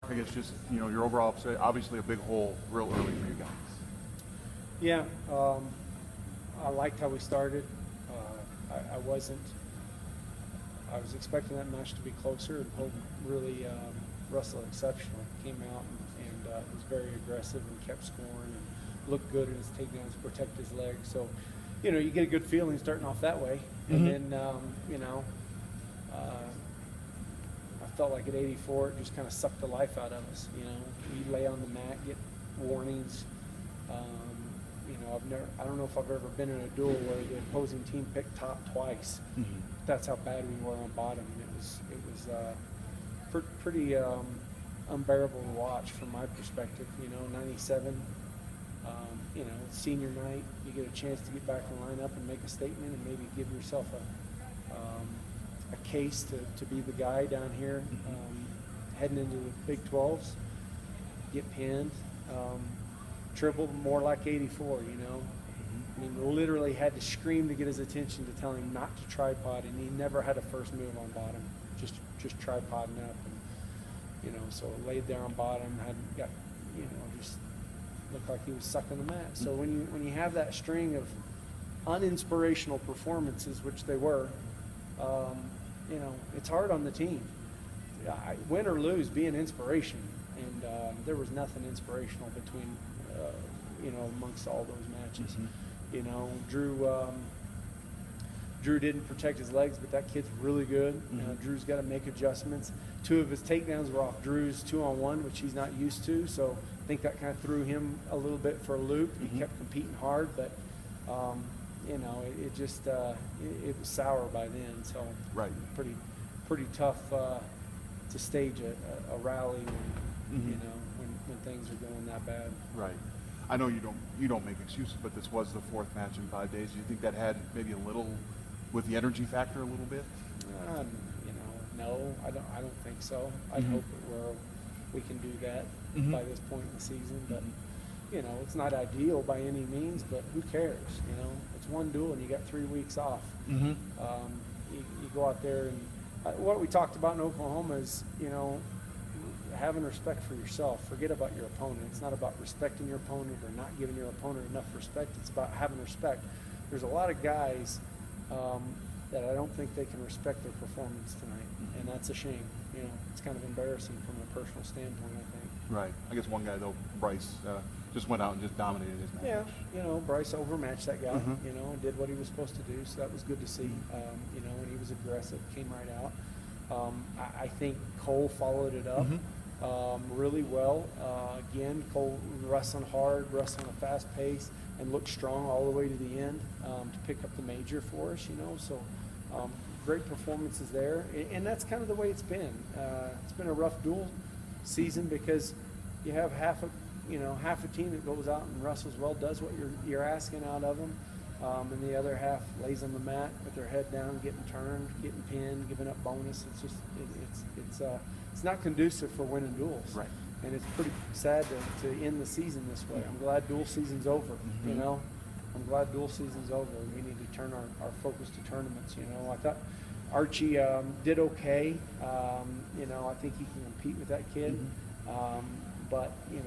I think it's just, your overall, obviously a big hole real early for you guys. Yeah, I liked how we started. I wasn't. I was expecting that match to be closer, and Hope really wrestled exceptionally. Came out and was very aggressive and kept scoring and looked good in his takedowns to protect his legs. So, you get a good feeling starting off that way. And then, I felt like at 84, it just kind of sucked the life out of us. We lay on the mat, get warnings. I don't know if I've ever been in a duel where the opposing team picked top twice. That's how bad we were on bottom. And it was pretty unbearable to watch from my perspective. 97. Senior night, you get a chance to get back in the lineup and make a statement and maybe give yourself a case to be the guy down here heading into the Big 12s. Get pinned. Triple more like 84, I mean, literally had to scream to get his attention to tell him not to tripod, and he never had a first move on bottom, just tripoding up, and so laid there on bottom, got just looked like he was sucking the mat. So when you have that string of uninspirational performances, which they were, it's hard on the team. Win or lose, be an inspiration, and there was nothing inspirational between. Amongst all those matches. Drew didn't protect his legs, but that kid's really good. Drew's got to make adjustments. 2 of his takedowns were off Drew's 2-on-1, which he's not used to, so I think that kind of threw him a little bit for a loop. He kept competing hard, but it just it was sour by then, so right. pretty tough to stage a rally when when things are going that bad. Right. I know you don't make excuses, but this was the 4th match in 5 days. Do you think that had maybe a little with the energy factor a little bit? No, I don't think so. I hope that we can do that by this point in the season, but it's not ideal by any means. But who cares? It's one duel and you got 3 weeks off. You go out there and what we talked about in Oklahoma is having respect for yourself. Forget about your opponent. It's not about respecting your opponent or not giving your opponent enough respect. It's about having respect. There's a lot of guys that I don't think they can respect their performance tonight, and that's a shame. It's kind of embarrassing from a personal standpoint, I think. Right. I guess one guy though, Bryce, just went out and just dominated his match. Yeah. Bryce overmatched that guy. And did what he was supposed to do, so that was good to see. And he was aggressive, came right out. I think Cole followed it up. Really well. Again, Cole wrestling hard, wrestling a fast pace, and looked strong all the way to the end to pick up the major for us. So great performances there, and that's kind of the way it's been. It's been a rough dual season because you have half a team that goes out and wrestles well, does what you're asking out of them, and the other half lays on the mat with their head down, getting turned, getting pinned, giving up bonus. It's just it's not conducive for winning duels. Right. And it's pretty sad to end the season this way. I'm glad dual season's over. I'm glad dual season's over. We need to turn our focus to tournaments. I thought Archie did okay. I think he can compete with that kid. But you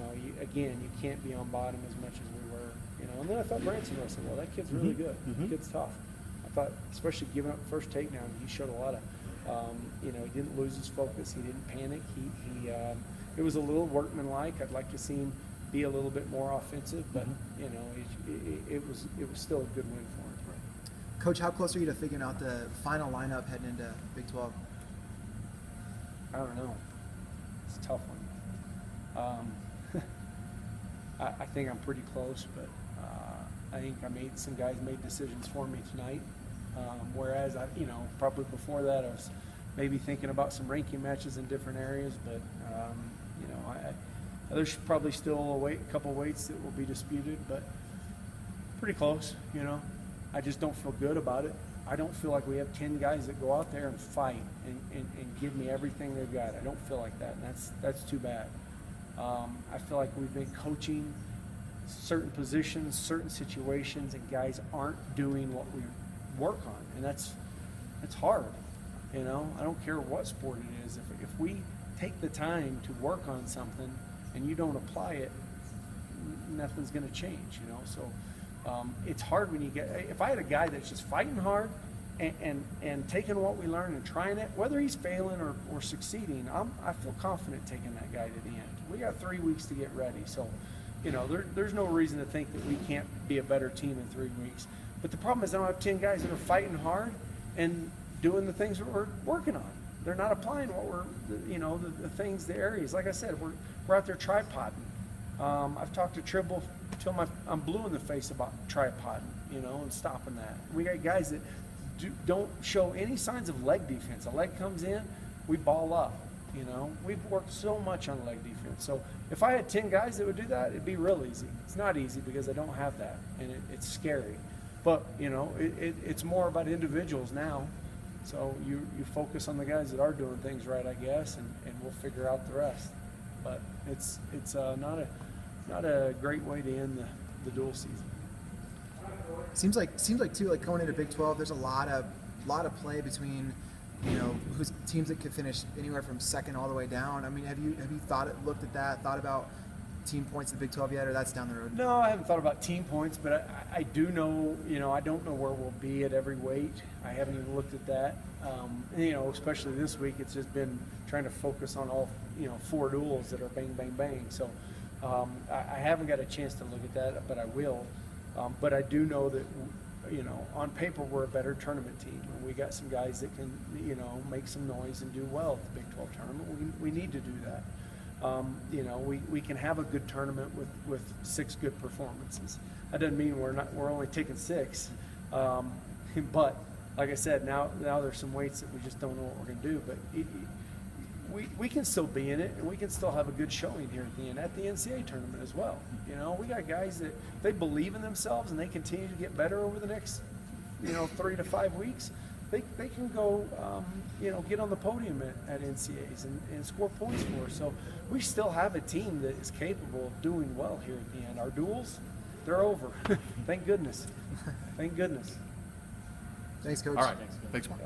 can't be on bottom as much as we were. And then I thought Branson wrestled well. That kid's really good. That kid's tough. I thought, especially giving up the first takedown, he showed a lot of. He didn't lose his focus. He didn't panic. It was a little workmanlike. I'd like to see him be a little bit more offensive, but it was still a good win for him. Coach, how close are you to figuring out the final lineup heading into Big 12? I don't know. It's a tough one. I think I'm pretty close, but I think some guys made decisions for me tonight. Whereas probably before that I was maybe thinking about some ranking matches in different areas, but there's probably still a couple weights that will be disputed, but pretty close. I just don't feel good about it. I don't feel like we have 10 guys that go out there and fight and give me everything they've got. I don't feel like that, and that's too bad. I feel like we've been coaching certain positions, certain situations, and guys aren't doing what we work on, and that's hard. I don't care what sport it is. If we take the time to work on something and you don't apply it, nothing's going to change, you know. So it's hard when you get. If I had a guy that's just fighting hard and taking what we learn and trying it, whether he's failing or succeeding, I feel confident taking that guy to the end. We got 3 weeks to get ready, so you know there's no reason to think that we can't be a better team in 3 weeks. But the problem is I don't have 10 guys that are fighting hard and doing the things that we're working on. They're not applying what we're, you know, the things, the areas. Like I said, we're out there tripoding. I've talked to Tribble till I'm blue in the face about tripoding, you know, and stopping that. We got guys that don't show any signs of leg defense. A leg comes in, we ball up, you know. We've worked so much on leg defense. So if I had 10 guys that would do that, it'd be real easy. It's not easy because I don't have that, and it's scary. But, you know, it's more about individuals now. So you focus on the guys that are doing things right, I guess, and we'll figure out the rest. But it's not a great way to end the dual season. Seems like too, like going into Big 12, there's a lot of play between, you know, who's teams that could finish anywhere from second all the way down. I mean, have you looked at that, thought about team points in the Big 12 yet, or that's down the road? No, I haven't thought about team points, but I do know, you know, I don't know where we'll be at every weight. I haven't even looked at that. You know, especially this week, it's just been trying to focus on all, you know, 4 duels that are bang, bang, bang. So I haven't got a chance to look at that, but I will. But I do know that, you know, on paper, we're a better tournament team. And we got some guys that can, you know, make some noise and do well at the Big 12 tournament. We need to do that. You know, we can have a good tournament with 6 good performances. That doesn't mean we're only taking 6. But like I said, now there's some weights that we just don't know what we're going to do. But we can still be in it, and we can still have a good showing here at the NCAA tournament as well. You know, we got guys that they believe in themselves and they continue to get better over the next, you know, 3 to 5 weeks. They can go, you know, get on the podium at NCAAs and score points for us. So we still have a team that is capable of doing well here at the end. Our duels, they're over. Thank goodness. Thank goodness. Thanks, Coach. All right. Thanks, Mark.